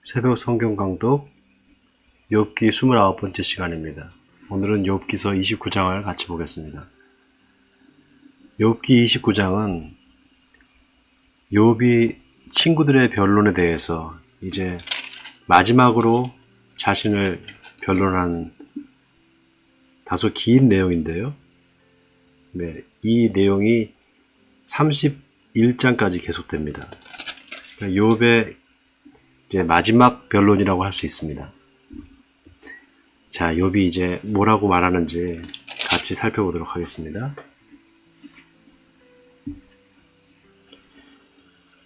새벽 성경 강독 욥기 29번째 시간입니다. 오늘은 욥기서 29장을 같이 보겠습니다. 욥기 29장은 욥이 친구들의 변론에 대해서 이제 마지막으로 자신을 변론한 다소 긴 내용인데요. 이 내용이 31장까지 계속됩니다. 욥의 이제 마지막 변론이라고 할 수 있습니다. 자, 욥이 이제 뭐라고 말하는지 같이 살펴보도록 하겠습니다.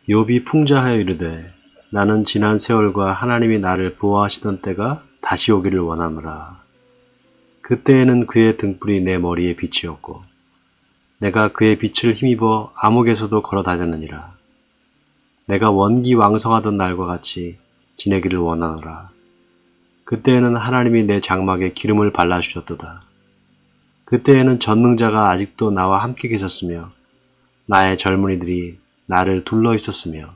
욥이 풍자하여 이르되 나는 지난 세월과 하나님이 나를 보호하시던 때가 다시 오기를 원하노라. 그때에는 그의 등불이 내 머리에 빛이었고 내가 그의 빛을 힘입어 암흑에서도 걸어 다녔느니라. 내가 원기 왕성하던 날과 같이 지내기를 원하노라. 그때에는 하나님이 내 장막에 기름을 발라주셨도다. 그때에는 전능자가 아직도 나와 함께 계셨으며 나의 젊은이들이 나를 둘러 있었으며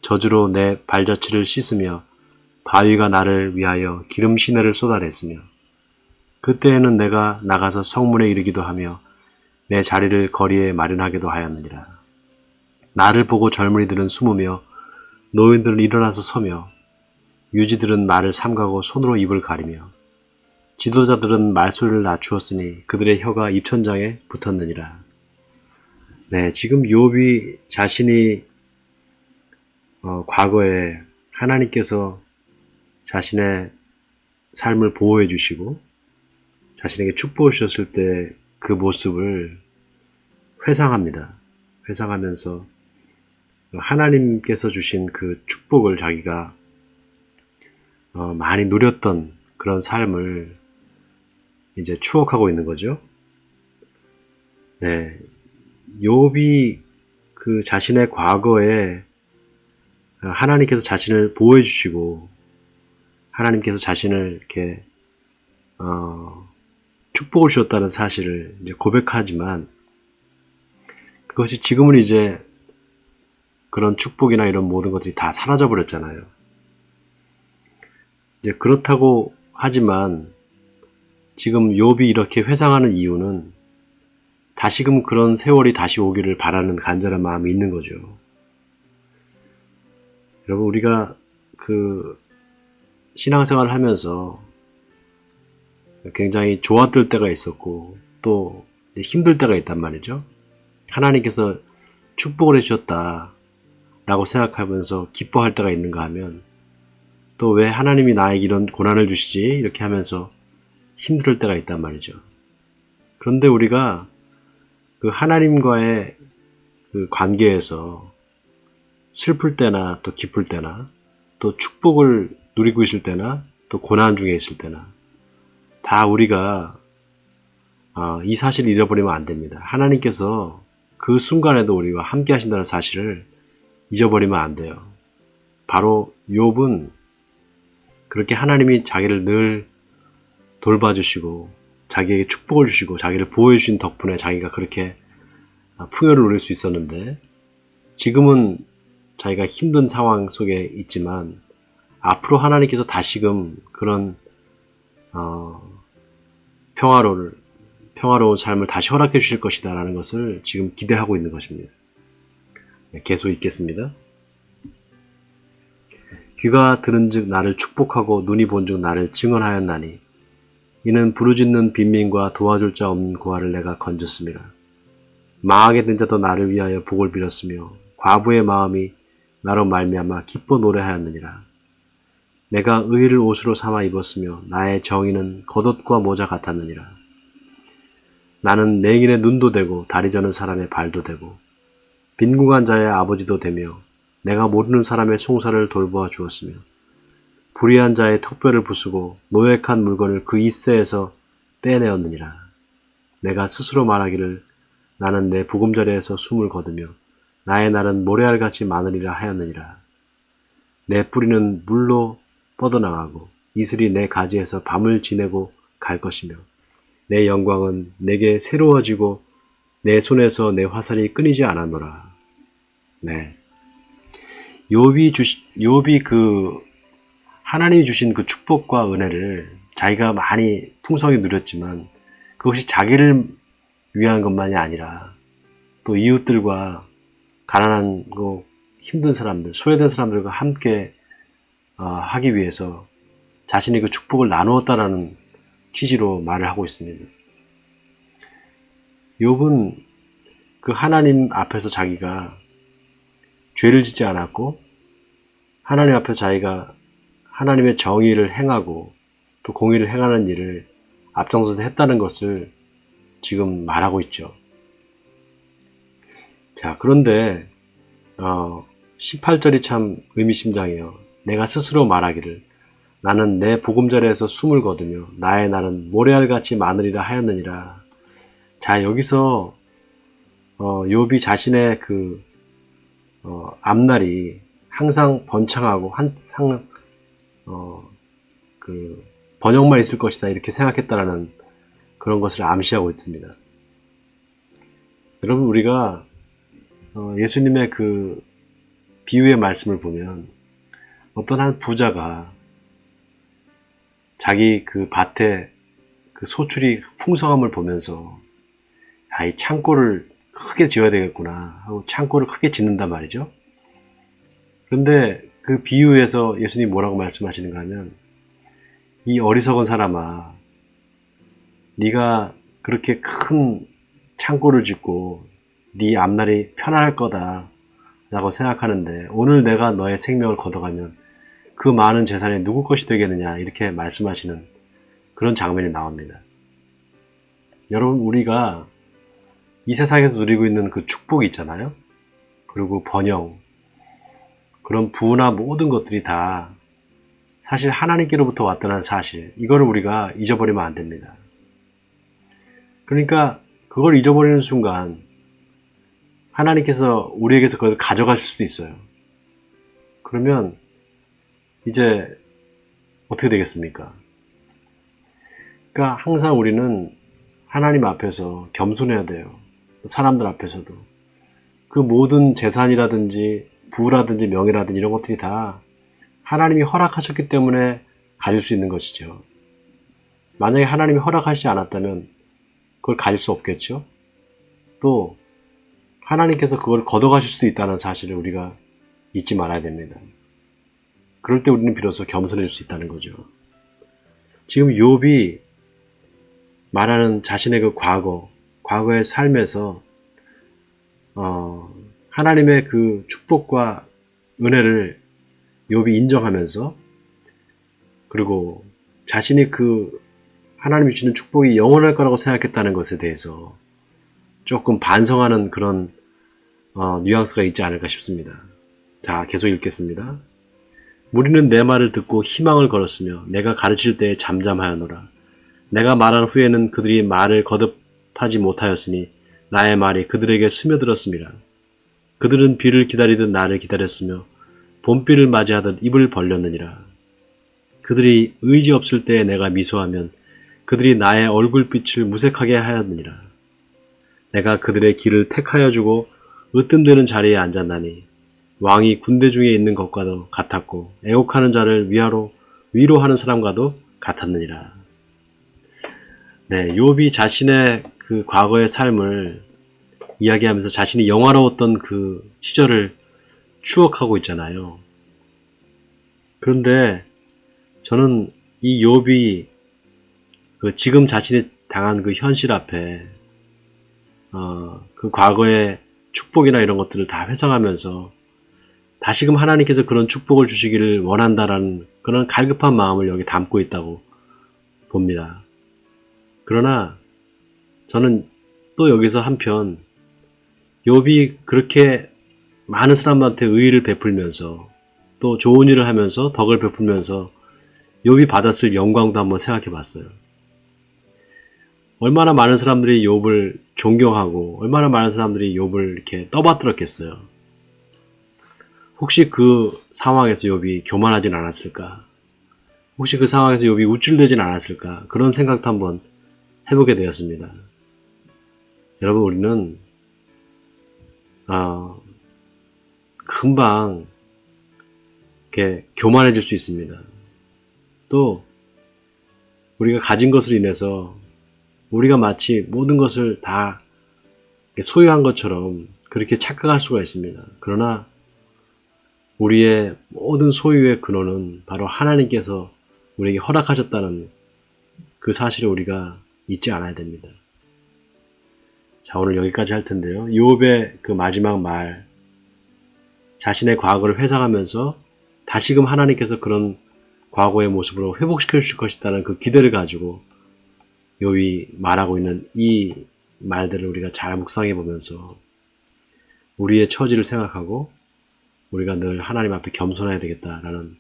저주로 내 발자취를 씻으며 바위가 나를 위하여 기름 시내를 쏟아냈으며 그때에는 내가 나가서 성문에 이르기도 하며 내 자리를 거리에 마련하기도 하였느니라. 나를 보고 젊은이들은 숨으며 노인들은 일어나서 서며 유지들은 말을 삼가고 손으로 입을 가리며 지도자들은 말소리를 낮추었으니 그들의 혀가 입천장에 붙었느니라. 지금 욥이 자신이 과거에 하나님께서 자신의 삶을 보호해 주시고 자신에게 축복을 주셨을 때 그 모습을 회상합니다. 회상하면서 하나님께서 주신 그 축복을 자기가 많이 누렸던 그런 삶을 이제 추억하고 있는 거죠. 욥이 그 자신의 과거에 하나님께서 자신을 보호해 주시고 하나님께서 자신을 이렇게 축복을 주셨다는 사실을 이제 고백하지만 그것이 지금은 이제 그런 축복이나 이런 모든 것들이 다 사라져 버렸잖아요. 이제 그렇다고 하지만 지금 욥이 이렇게 회상하는 이유는 다시금 그런 세월이 다시 오기를 바라는 간절한 마음이 있는 거죠. 여러분, 우리가 그 신앙생활을 하면서 굉장히 좋았을 때가 있었고 또 힘들 때가 있단 말이죠. 하나님께서 축복을 해주셨다 라고 생각하면서 기뻐할 때가 있는가 하면 또 왜 하나님이 나에게 이런 고난을 주시지? 이렇게 하면서 힘들 때가 있단 말이죠. 그런데 우리가 그 하나님과의 그 관계에서 슬플 때나 또 기쁠 때나 또 축복을 누리고 있을 때나 또 고난 중에 있을 때나 다 우리가 이 사실을 잊어버리면 안 됩니다. 하나님께서 그 순간에도 우리와 함께 하신다는 사실을 잊어버리면 안 돼요. 바로 욥은 그렇게 하나님이 자기를 늘 돌봐주시고 자기에게 축복을 주시고 자기를 보호해 주신 덕분에 자기가 그렇게 풍요를 누릴 수 있었는데 지금은 자기가 힘든 상황 속에 있지만 앞으로 하나님께서 다시금 그런 평화로운 삶을 다시 허락해 주실 것이다 라는 것을 지금 기대하고 있는 것입니다. 계속 읽겠습니다. 귀가 들은즉 나를 축복하고 눈이 본즉 나를 증언하였나니 이는 부르짖는 빈민과 도와줄 자 없는 고아를 내가 건졌음이라. 망하게 된 자도 나를 위하여 복을 빌었으며 과부의 마음이 나로 말미암아 기뻐 노래하였느니라. 내가 의를 옷으로 삼아 입었으며 나의 정의는 겉옷과 모자 같았느니라. 나는 맹인의 눈도 되고 다리 저는 사람의 발도 되고 빈궁한 자의 아버지도 되며 내가 모르는 사람의 송사를 돌보아 주었으며 불의한 자의 턱뼈를 부수고 노획한 물건을 그 이새에서 빼내었느니라. 내가 스스로 말하기를 나는 내 보금자리에서 숨을 거두며 나의 날은 모래알같이 많으리라 하였느니라. 내 뿌리는 물로 뻗어나가고 이슬이 내 가지에서 밤을 지내고 갈 것이며 내 영광은 내게 새로워지고 내 손에서 내 화살이 끊이지 않았노라. 욥이 하나님이 주신 그 축복과 은혜를 자기가 많이 풍성히 누렸지만 그것이 자기를 위한 것만이 아니라 또 이웃들과 가난한 힘든 사람들, 소외된 사람들과 함께 하기 위해서 자신이 그 축복을 나누었다라는 취지로 말을 하고 있습니다. 욥은 그 하나님 앞에서 자기가 죄를 짓지 않았고 하나님 앞에서 자기가 하나님의 정의를 행하고 또 공의를 행하는 일을 앞장서서 했다는 것을 지금 말하고 있죠. 자, 그런데 18절이 참 의미심장해요. 내가 스스로 말하기를 나는 내 보금자리에서 숨을 거두며 나의 날은 모래알같이 많으리라 하였느니라. 자, 여기서 욥이 자신의 앞날이 항상 번창하고 항상 번영만 있을 것이다 이렇게 생각했다라는 그런 것을 암시하고 있습니다. 여러분, 우리가 예수님의 그 비유의 말씀을 보면 어떤 한 부자가 자기 그 밭에 그 소출이 풍성함을 보면서 이 창고를 크게 지어야 되겠구나 하고 창고를 크게 짓는단 말이죠. 그런데 그 비유에서 예수님이 뭐라고 말씀하시는가 하면 이 어리석은 사람아, 네가 그렇게 큰 창고를 짓고 네 앞날이 편안할 거다 라고 생각하는데 오늘 내가 너의 생명을 걷어가면 그 많은 재산이 누구 것이 되겠느냐 이렇게 말씀하시는 그런 장면이 나옵니다. 여러분, 우리가 이 세상에서 누리고 있는 그 축복이 있잖아요. 그리고 번영, 그런 부나 모든 것들이 다 사실 하나님께로부터 왔다는 사실, 이거를 우리가 잊어버리면 안 됩니다. 그러니까 그걸 잊어버리는 순간 하나님께서 우리에게서 그걸 가져가실 수도 있어요. 그러면 이제 어떻게 되겠습니까? 그러니까 항상 우리는 하나님 앞에서 겸손해야 돼요. 사람들 앞에서도. 그 모든 재산이라든지 부라든지 명예라든지 이런 것들이 다 하나님이 허락하셨기 때문에 가질 수 있는 것이죠. 만약에 하나님이 허락하시지 않았다면 그걸 가질 수 없겠죠. 또 하나님께서 그걸 걷어가실 수도 있다는 사실을 우리가 잊지 말아야 됩니다. 그럴 때 우리는 비로소 겸손해질 수 있다는 거죠. 지금 욥이 말하는 자신의 그 과거의 삶에서 하나님의 그 축복과 은혜를 욥이 인정하면서, 그리고 자신이 그 하나님이 주시는 축복이 영원할 거라고 생각했다는 것에 대해서 조금 반성하는 그런 뉘앙스가 있지 않을까 싶습니다. 자, 계속 읽겠습니다. 무리는 내 말을 듣고 희망을 걸었으며 내가 가르칠 때에 잠잠하였노라. 내가 말한 후에는 그들이 말을 거듭하지 못하였으니 나의 말이 그들에게 스며들었습니다. 그들은 비를 기다리듯 나를 기다렸으며 봄비를 맞이하듯 입을 벌렸느니라. 그들이 의지 없을 때에 내가 미소하면 그들이 나의 얼굴빛을 무색하게 하였느니라. 내가 그들의 길을 택하여 주고 으뜸되는 자리에 앉았나니 왕이 군대 중에 있는 것과도 같았고 애곡하는 자를 위로하는 사람과도 같았느니라. 네, 욥이 자신의 그 과거의 삶을 이야기하면서 자신이 영화로웠던 그 시절을 추억하고 있잖아요. 그런데 저는 이 욥이 지금 자신이 당한 그 현실 앞에 그 과거의 축복이나 이런 것들을 다 회상하면서 다시금 하나님께서 그런 축복을 주시기를 원한다라는 그런 갈급한 마음을 여기 담고 있다고 봅니다. 그러나 저는 또 여기서 한편 욥이 그렇게 많은 사람한테 의의를 베풀면서 또 좋은 일을 하면서 덕을 베풀면서 욥이 받았을 영광도 한번 생각해 봤어요. 얼마나 많은 사람들이 욥을 존경하고 얼마나 많은 사람들이 욥을 이렇게 떠받들었겠어요. 혹시 그 상황에서 욥이 교만하진 않았을까? 혹시 그 상황에서 욥이 우쭐대진 않았을까? 그런 생각도 한번 해보게 되었습니다. 여러분, 우리는 금방 이렇게 교만해질 수 있습니다. 또 우리가 가진 것으로 인해서 우리가 마치 모든 것을 다 소유한 것처럼 그렇게 착각할 수가 있습니다. 그러나 우리의 모든 소유의 근원은 바로 하나님께서 우리에게 허락하셨다는 그 사실을 우리가 잊지 않아야 됩니다. 자, 오늘 여기까지 할 텐데요. 욥의 그 마지막 말, 자신의 과거를 회상하면서 다시금 하나님께서 그런 과거의 모습으로 회복시켜 주실 것이라는 그 기대를 가지고 욥이 말하고 있는 이 말들을 우리가 잘 묵상해 보면서 우리의 처지를 생각하고 우리가 늘 하나님 앞에 겸손해야 되겠다라는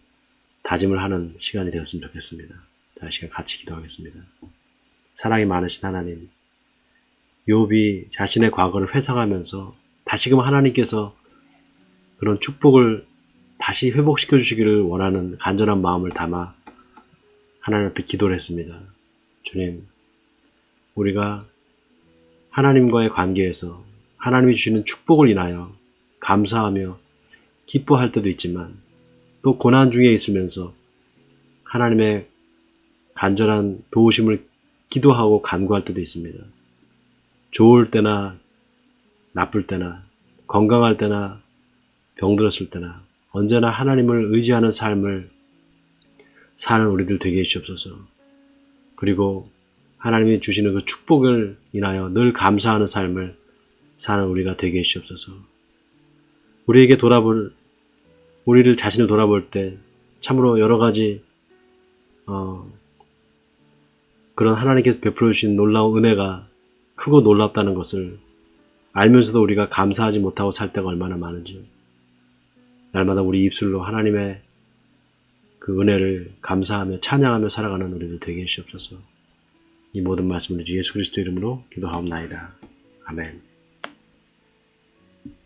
다짐을 하는 시간이 되었으면 좋겠습니다. 자, 이 시간 같이 기도하겠습니다. 사랑이 많으신 하나님, 욥이 자신의 과거를 회상하면서 다시금 하나님께서 그런 축복을 다시 회복시켜 주시기를 원하는 간절한 마음을 담아 하나님 앞에 기도를 했습니다. 주님, 우리가 하나님과의 관계에서 하나님이 주시는 축복을 인하여 감사하며 기뻐할 때도 있지만 또 고난 중에 있으면서 하나님의 간절한 도우심을 기도하고 간구할 때도 있습니다. 좋을 때나 나쁠 때나 건강할 때나 병들었을 때나 언제나 하나님을 의지하는 삶을 사는 우리들 되게 해주옵소서. 그리고 하나님이 주시는 그 축복을 인하여 늘 감사하는 삶을 사는 우리가 되게 해주옵소서. 우리를 자신을 돌아볼 때 참으로 여러 가지 그런 하나님께서 베풀어 주신 놀라운 은혜가 크고 놀랍다는 것을 알면서도 우리가 감사하지 못하고 살 때가 얼마나 많은지, 날마다 우리 입술로 하나님의 그 은혜를 감사하며 찬양하며 살아가는 우리들 되게 해주옵소서. 이 모든 말씀을 예수 그리스도 이름으로 기도하옵나이다. 아멘.